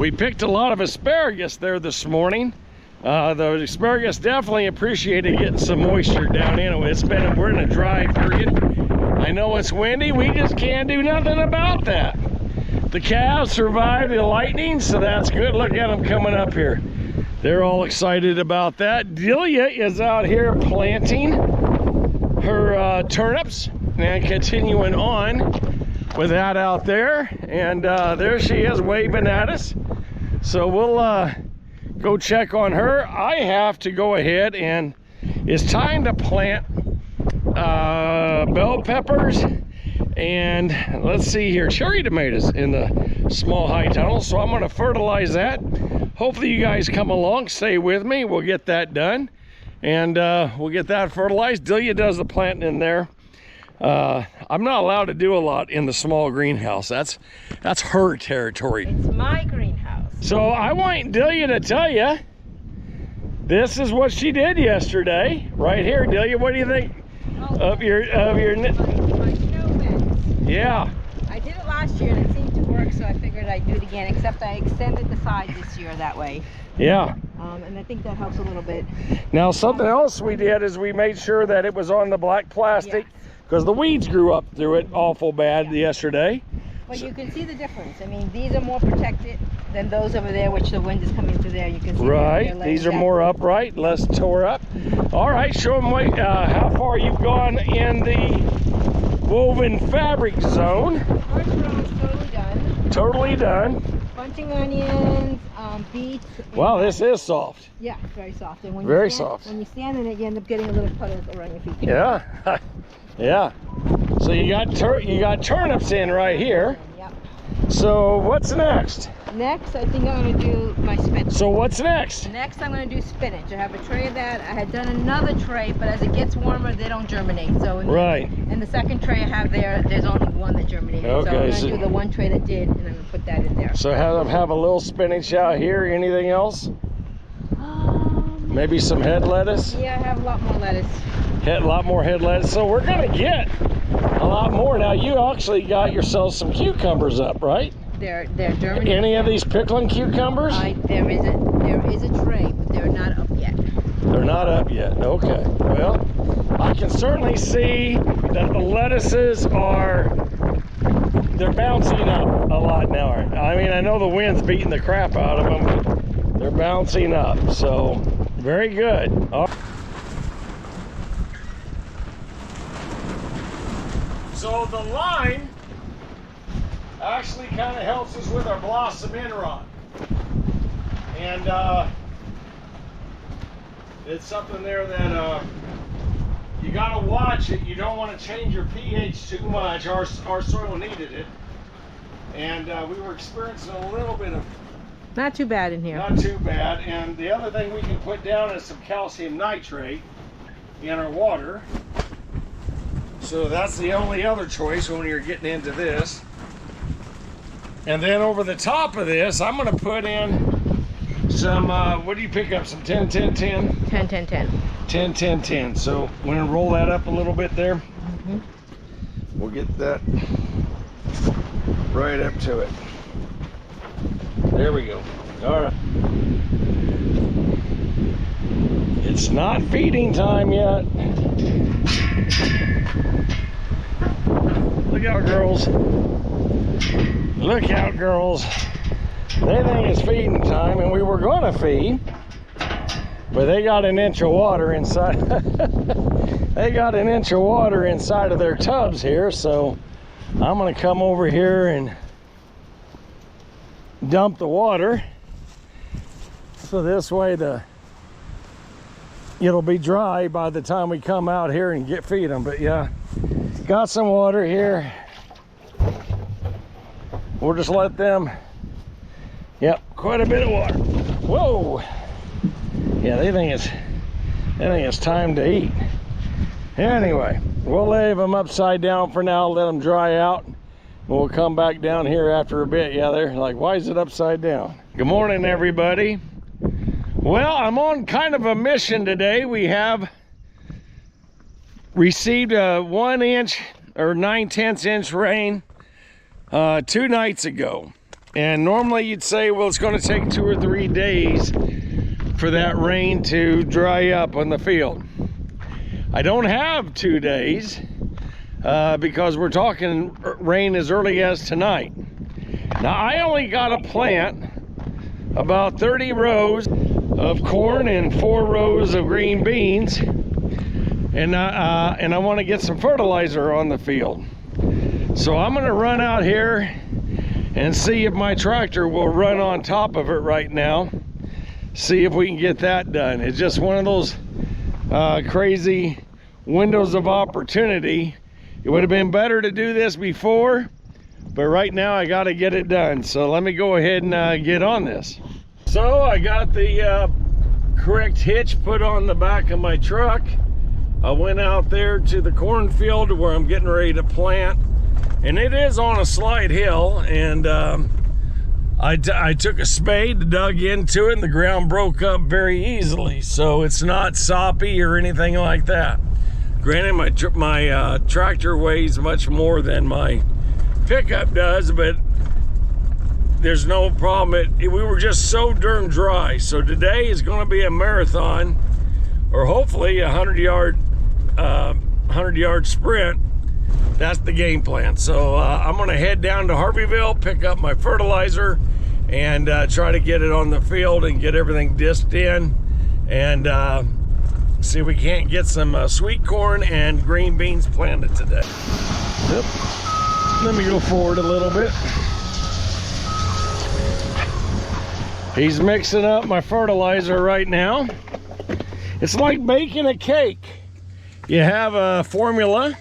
We picked a lot of asparagus there this morning. The asparagus definitely appreciated getting some moisture down in it. We're in a dry period. I know it's windy, we just can't do nothing about that. The calves survived the lightning, so that's good. Look at them coming up here. They're all excited about that. Delia is out here planting her turnips and continuing on with that out there. And there she is waving at us. So we'll go check on her. I have to go ahead, and it's time to plant bell peppers and let's see here, cherry tomatoes in the small high tunnel. So I'm going to fertilize that. Hopefully you guys come along, stay with me. We'll get that done, and we'll get that fertilized. Delia does the planting in there. I'm not allowed to do a lot in the small greenhouse. That's her territory. It's my greenhouse. So I want Delia to tell you, this is what she did yesterday, right here. Delia, what do you think of your my snow beds. Yeah. I did it last year and it seemed to work, so I figured I'd do it again, except I extended the sides this year that way. Yeah. And I think that helps a little bit. Now something else we did is we made sure that it was on the black plastic, because the weeds grew up through it awful bad yesterday. But you can see the difference. I mean, these are more protected than those over there, which the wind is coming through there. You can see right. These are more upright, less tore up. All right, show them how far you've gone in the woven fabric zone. First row is totally done. Totally done. Bunching onions, beets. Wow, this is soft. Yeah, it's very soft. And when very soft. When you stand in it, you end up getting a little puddle around your feet. Yeah, yeah. So you got turnips in right here. Yep. So what's next? Next, I think I'm going to do my spinach. So what's next? Next, I'm going to do spinach. I have a tray of that. I had done another tray, but as it gets warmer, they don't germinate. So in the second tray I have there's only one that germinated. Okay, so I'm going to do the one tray that did, and I'm going to put that in there. So have a little spinach out here. Anything else? Maybe some head lettuce? Yeah, I have a lot more lettuce. A lot more head lettuce. So we're going to get a lot more. Now, you actually got yourself some cucumbers up, right? They're germinating. Any of these pickling cucumbers? There is a tray, but they're not up yet. They're not up yet. Okay. Well, I can certainly see that the lettuces they're bouncing up a lot now. I mean, I know the wind's beating the crap out of them, but they're bouncing up. So, very good. So the line actually kind of helps us with our blossom in rod, and it's something there that you got to watch it. You don't want to change your pH too much. Our soil needed it, and we were experiencing a little bit of not too bad in here. Not too bad. And the other thing we can put down is some calcium nitrate in our water. So that's the only other choice when you're getting into this. And then over the top of this, I'm going to put in some, what do you pick up? Some 10, 10, 10? 10, 10, 10. 10, 10, 10. So we're going to roll that up a little bit there. Mm-hmm. We'll get that right up to it. There we go. All right. It's not feeding time yet. Look out, girls. Look out, girls. They think it's feeding time, and we were going to feed, but they got an inch of water inside. They got an inch of water inside of their tubs here, so I'm going to come over here and dump the water. So this way it'll be dry by the time we come out here and feed them. But yeah, got some water here. We'll just let them, yep, quite a bit of water. Whoa. Yeah, they think it's time to eat. Anyway, we'll leave them upside down for now, let them dry out. We'll come back down here after a bit. Yeah, they're like, why is it upside down? Good morning, everybody. Well, I'm on kind of a mission today. We have received a 1 inch or 9/10 inch rain 2 nights ago. And normally you'd say, well, it's going to take 2 or 3 days for that rain to dry up on the field. I don't have 2 days because we're talking rain as early as tonight. Now, I only got to plant about 30 rows of corn and 4 rows of green beans, and I want to get some fertilizer on the field. So I'm going to run out here and see if my tractor will run on top of it right now. See if we can get that done. It's just one of those crazy windows of opportunity. It would have been better to do this before, but right now I got to get it done. So let me go ahead and get on this. So I got the correct hitch put on the back of my truck. I went out there to the cornfield where I'm getting ready to plant, and it is on a slight hill, and I took a spade, dug into it, and the ground broke up very easily, so it's not soppy or anything like that. Granted, my tractor weighs much more than my pickup does, but there's no problem. We were just so darn dry. So today is going to be a marathon, or hopefully a 100-yard sprint. That's the game plan. So I'm going to head down to Harveyville, pick up my fertilizer, and try to get it on the field and get everything disked in, and see if we can't get some sweet corn and green beans planted today. Yep. Let me go forward a little bit. He's mixing up my fertilizer right now. It's like baking a cake. You have a formula,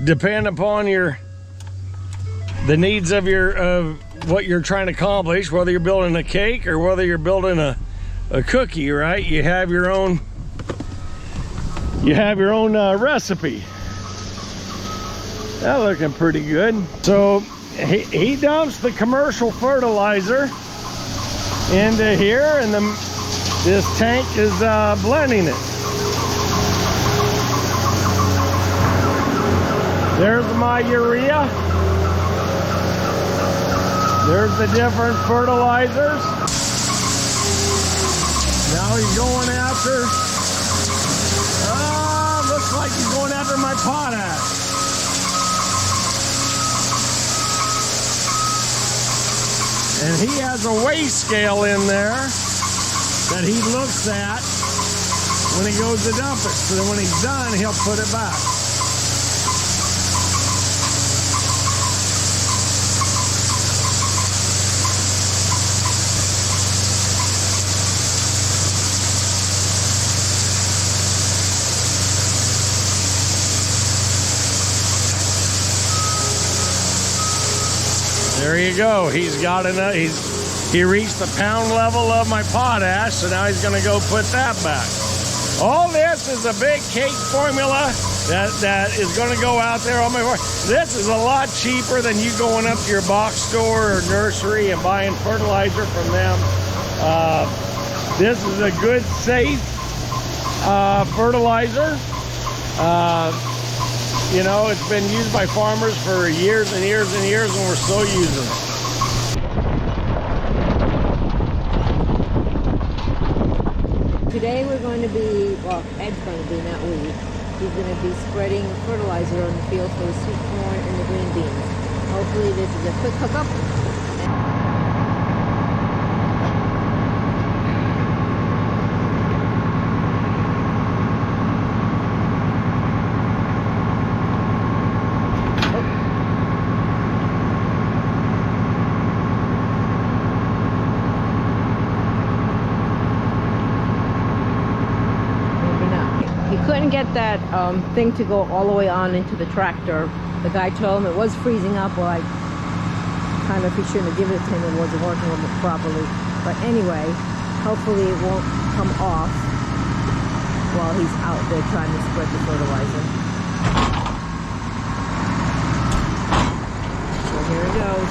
depend upon the needs of what you're trying to accomplish, whether you're building a cake or whether you're building a cookie, right? You have your own recipe. That's looking pretty good. So he dumps the commercial fertilizer into here, and this tank is blending it. There's my urea. There's the different fertilizers. Now he's going after, looks like he's going after my potash. And he has a weigh scale in there that he looks at when he goes to dump it. So then when he's done, he'll put it back. There you go. He's got enough. He reached the pound level of my potash, so now he's going to go put that back. All this is a big cake formula that is going to go out there on my farm. This is a lot cheaper than you going up to your box store or nursery and buying fertilizer from them. This is a good, safe fertilizer. You know, it's been used by farmers for years and years and years, and we're still using it. Today we're going to be, well, Ed's going to be, not we. He's going to be spreading fertilizer on the field for the sweet corn and the green beans. Hopefully this is a quick hookup. Couldn't get that thing to go all the way on into the tractor. The guy told him it was freezing up. Well, I kind of, he shouldn't have given it to him. It wasn't working properly. But anyway, hopefully it won't come off while he's out there trying to spread the fertilizer. So here it goes.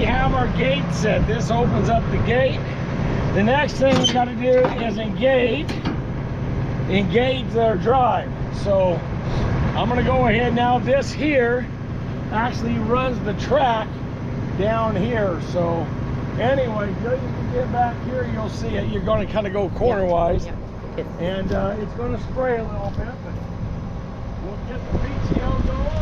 Have our gate set. This opens up the gate The next thing we got to do is engage their drive. So I'm going to go ahead now. This here actually runs the track down here. So anyway, you can get back here, you'll see it. You're going to kind of go corner-wise. Yep. And it's going to spray a little bit, but we'll get the PTO going.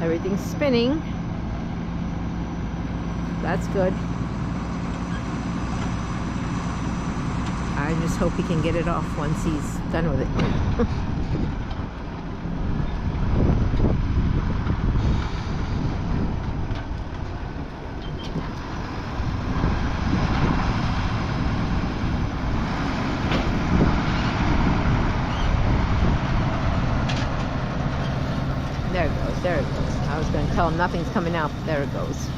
Everything's spinning. That's good. I just hope he can get it off once he's done with it. There it goes, there it goes. I was going to tell him nothing's coming out, but there it goes.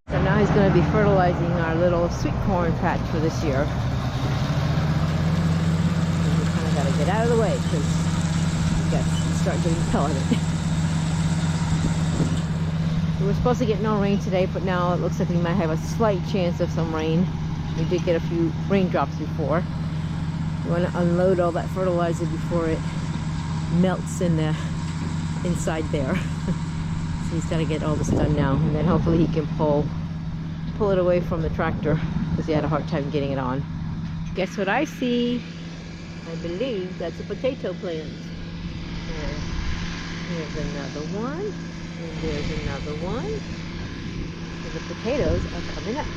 So now he's going to be fertilizing our little sweet corn patch for this year. And we kind of got to get out of the way because we got to start getting pelleted. We were supposed to get no rain today, but now it looks like we might have a slight chance of some rain. We did get a few raindrops before. We want to unload all that fertilizer before it melts in the inside there. So he's got to get all this done now, and then hopefully he can pull it away from the tractor because he had a hard time getting it on. Guess what I see? I believe that's a potato plant. And here's another one. And there's another one. So the potatoes are coming up.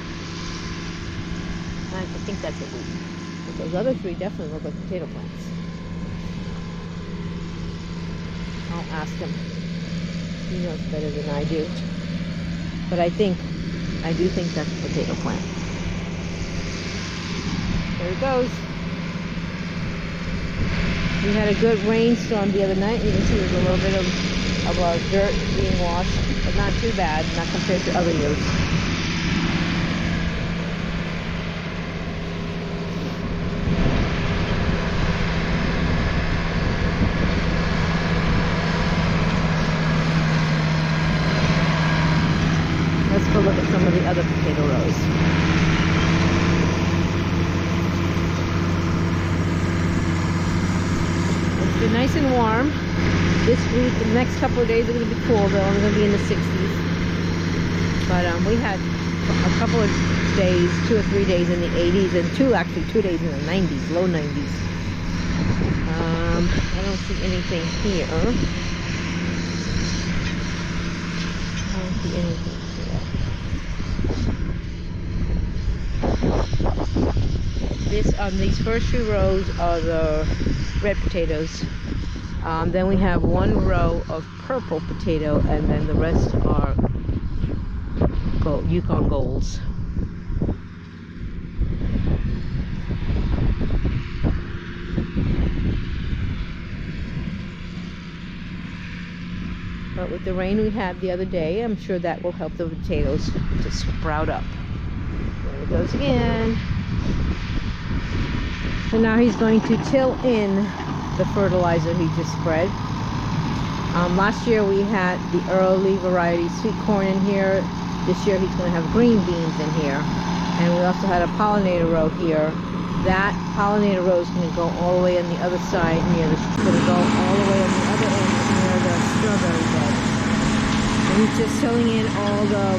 I think that's a weed. But those other three definitely look like potato plants. I'll ask him. He knows better than I do. But I do think that's a potato plant. There it goes. We had a good rainstorm the other night. You can see there's a little bit of dirt being washed, but not too bad, not compared to other years. Let's go look at some of the other potato rows. It's been nice and warm. This week, the next couple of days are going to be cool. They're only going to be in the 60s. But we had a couple of days, 2 or 3 days in the 80s, and 2 days in the 90s, low 90s. I don't see anything here. I don't see anything here. These first 2 rows are the red potatoes. Then we have 1 row of purple potato, and then the rest are Yukon Golds. But with the rain we had the other day, I'm sure that will help the potatoes to sprout up. There it goes again. So now he's going to till in the fertilizer he just spread. Last year we had the early variety sweet corn in here. This year he's going to have green beans in here. And we also had a pollinator row here. That pollinator row is going to go all the way on the other side near the, going to go all the way on the other end near the strawberry bed. And he's just filling in all the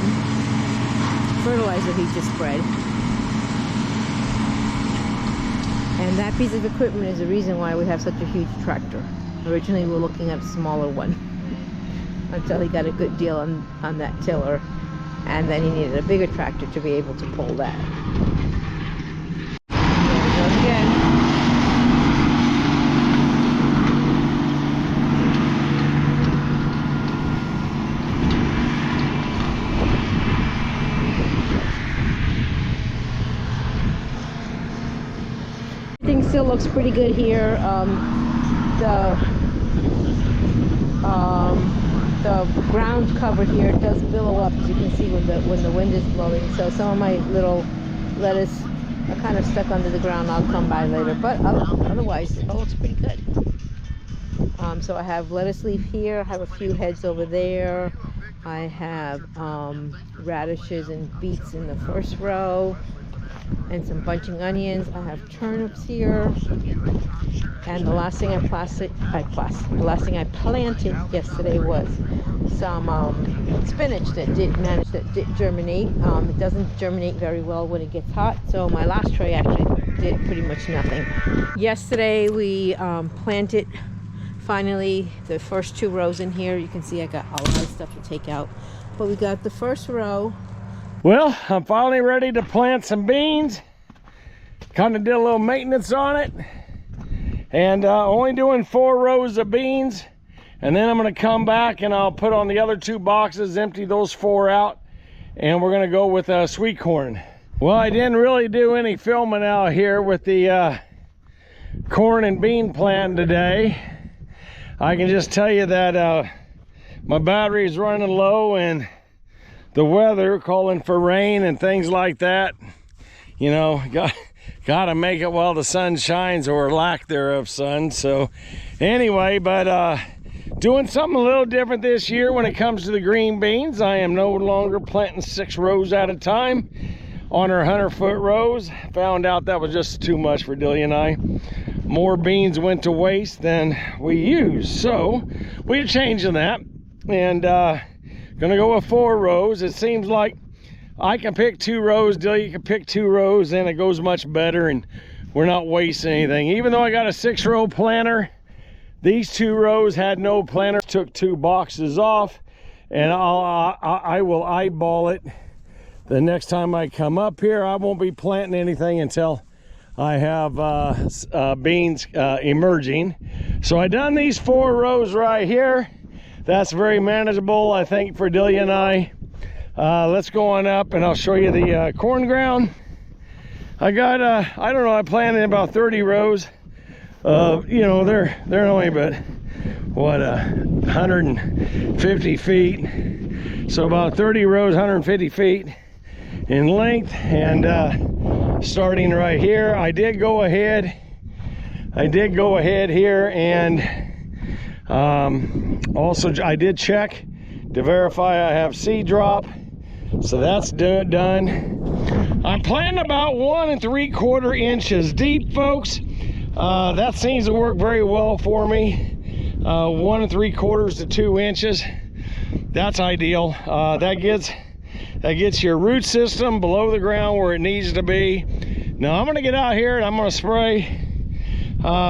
fertilizer he just spread. And that piece of equipment is the reason why we have such a huge tractor. Originally we were looking at a smaller one until he got a good deal on that tiller, and then he needed a bigger tractor to be able to pull that. There he goes again. Everything still looks pretty good here. The ground cover here does billow up, as you can see when the wind is blowing. So some of my little lettuce are kind of stuck under the ground. I'll come by later, but otherwise it looks pretty good. So I have lettuce leaf here. I have a few heads over there. I have radishes and beets in the first row, and some bunching onions. I have turnips here, and the last thing I planted yesterday was some spinach that did germinate. It doesn't germinate very well when it gets hot, so my last tray actually did pretty much nothing. Yesterday we planted finally the first 2 rows in here. You can see I got a lot of stuff to take out, but we got the first row. Well, I'm finally ready to plant some beans. Kind of did a little maintenance on it, and only doing 4 rows of beans, and then I'm going to come back and I'll put on the other 2 boxes, empty those 4 out, and we're going to go with sweet corn. Well, I didn't really do any filming out here with the corn and bean plant today. I can just tell you that my battery is running low, and the weather calling for rain and things like that. You know, gotta make it while the sun shines, or lack thereof sun. So anyway, but doing something a little different this year when it comes to the green beans. I am no longer planting 6 rows at a time on our 100-foot rows. Found out that was just too much for Delia and I. More beans went to waste than we used, so we're changing that, and gonna go with 4 rows. It seems like I can pick 2 rows, Delia can pick 2 rows, and it goes much better, and we're not wasting anything. Even though I got a 6-row planter, these 2 rows had no planter. Took 2 boxes off, and I will eyeball it the next time I come up here. I won't be planting anything until I have beans emerging. So I done these 4 rows right here. That's very manageable, I think, for Delia and I. Let's go on up and I'll show you the corn ground. I got, I don't know, I planted about 30 rows. You know, they're only about, what, 150 feet. So about 30 rows, 150 feet in length. And starting right here, I did go ahead here, and also I did check to verify I have seed drop, so that's done. I'm planting about 1 3/4 inches deep, folks. That seems to work very well for me. 1 3/4 to 2 inches, that's ideal. That gets your root system below the ground where it needs to be. Now I'm gonna get out here and I'm gonna spray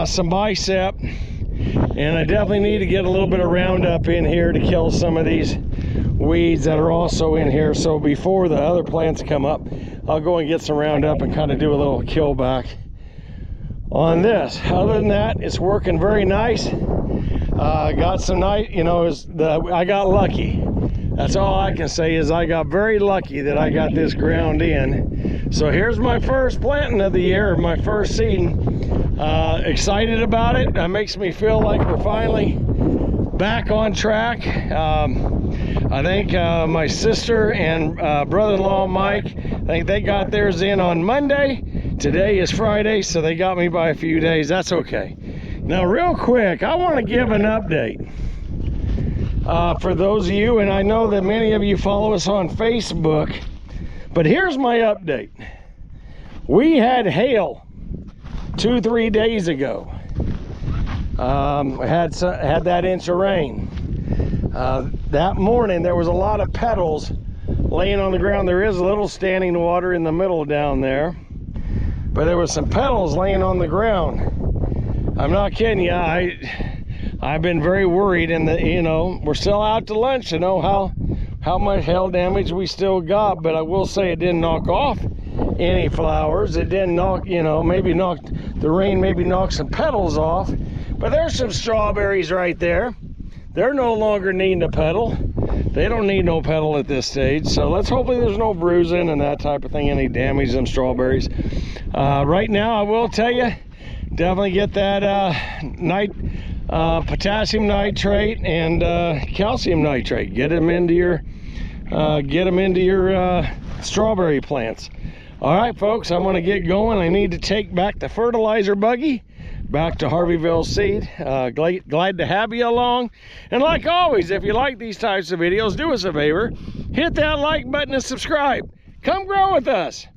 some bicep, and I definitely need to get a little bit of Roundup in here to kill some of these weeds that are also in here. So before the other plants come up, I'll go and get some Roundup and kind of do a little kill back on this. Other than that, it's working very nice. Got some night, you know, I got lucky. That's all I can say, is I got very lucky that I got this ground in. So here's my first planting of the year, my first seeding. Excited about it. That makes me feel like we're finally back on track. I think my sister and brother-in-law Mike, I think they got theirs in on Monday. Today is Friday, so they got me by a few days. That's okay. Now real quick, I want to give an update. For those of you, and I know that many of you follow us on Facebook, but here's my update. We had hail 2-3 days ago. Had that inch of rain. That morning there was a lot of petals laying on the ground. There is a little standing water in the middle down there, but there was some petals laying on the ground. I'm not kidding you. I've been very worried, and you know, we're still out to lunch to know how much hail damage we still got. But I will say it didn't knock off any flowers. It didn't knock, you know, the rain maybe knocked some petals off. But there's some strawberries right there. They're no longer needing a petal. They don't need no petal at this stage. So let's hopefully there's no bruising and that type of thing, any damage to them strawberries. Right now, I will tell you, definitely get that potassium nitrate and calcium nitrate. Get them into your strawberry plants. All right, folks, I'm going to get going. I need to take back the fertilizer buggy back to Harveyville Seed. Glad to have you along. And like always, if you like these types of videos, do us a favor. Hit that like button and subscribe. Come grow with us.